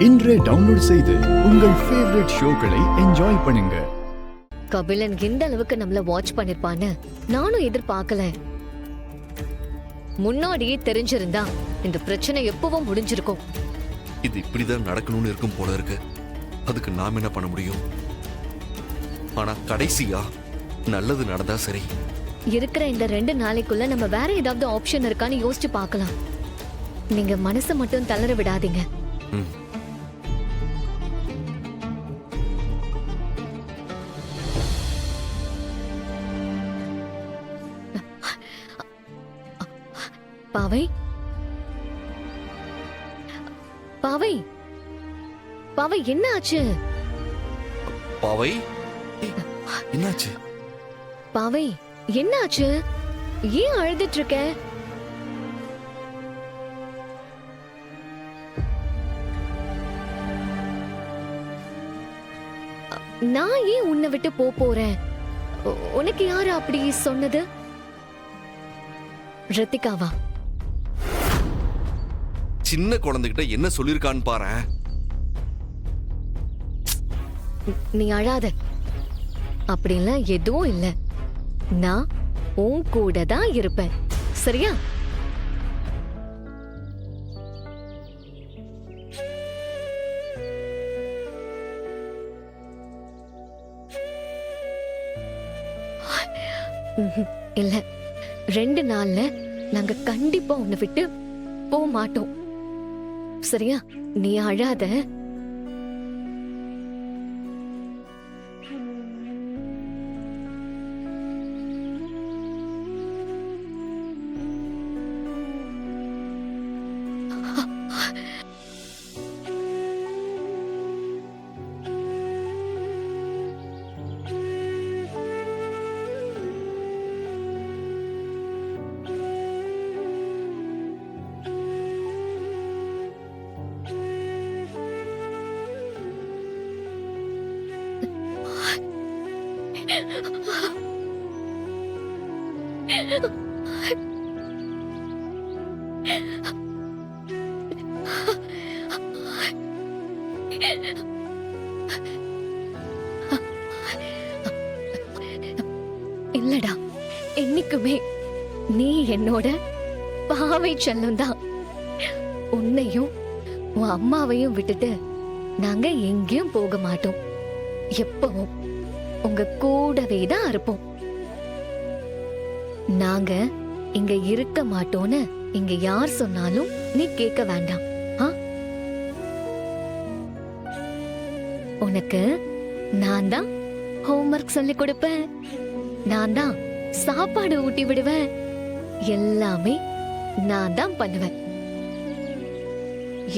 இன்றே டவுன்லோட் செய்து உங்கள் ஃபேவரட் ஷோக்களை என்ஜாய் பண்ணுங்க. கபிலன் இந்த அளவுக்கு நம்மள வாட்ச் பண்ணிருப்பான்னு நானும் எதிர்பார்க்கல. முன்னாடியே தெரிஞ்சிருந்தா இந்த பிரச்சனை எப்பவும் முடிஞ்சிருக்கும். இது இப்படிதான் நடக்கணும்னு இருக்கும் போல இருக்கு. அதுக்கு நாம் என்ன பண்ண முடியும்? ஆனா கடைசியா நல்லது நடந்தா சரி. இருக்கிற இந்த 2 நாளைக்குள்ள நம்ம வேற ஏதாவது ஆப்ஷன் இருக்கான்னு யோசிச்சு பார்க்கலாம். நீங்க மனசை மட்டும் தளர விடாதீங்க. பாவை பாவை பாவை என்ன ஆச்சு? பாவை என்னாச்சு? பாவை என்ன ஆச்சு? ஏன் அழுதுட்டு இருக்க? நான் ஏன் உன்னை விட்டு போறேன்? உனக்கு யாரு அப்படி சொன்னது? ரித்திகாவா? சின்ன குழந்தைகிட்ட என்ன சொல்லிருக்கான்னு பாரு. நீ அழாத. அப்படிலாம் எதுவும் இல்ல. நான் உன் கூட தான் இருப்பேன், சரியா? இல்ல, 2 நாள்ல நாங்க கண்டிப்பா உன்னை விட்டு போக மாட்டோம், சரியா? நீ அழாத. இல்லடா, என்னைக்குமே நீ என்னோட பாவை செல்லம் தான். உன்னையும் உன் அம்மாவையும் விட்டுட்டு நாங்க எங்கேயும் போக மாட்டோம். எப்பவும் உங்க கூடவே தான் இருப்போம். நாங்க இங்க இருக்க மாட்டோம்னு இங்க யார் சொன்னாலும் நீ கேட்க வேண்டாம். உனக்கு நான் தான் ஹோம்வொர்க் சொல்லி கொடுப்பேன், நான் தான் சாப்பாடு ஊட்டி விடுவேன், எல்லாமே நான் தான் பண்ணுவேன்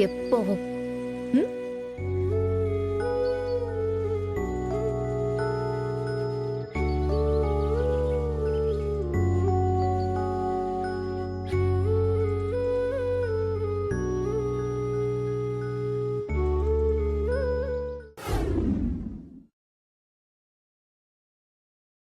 எப்பவும்.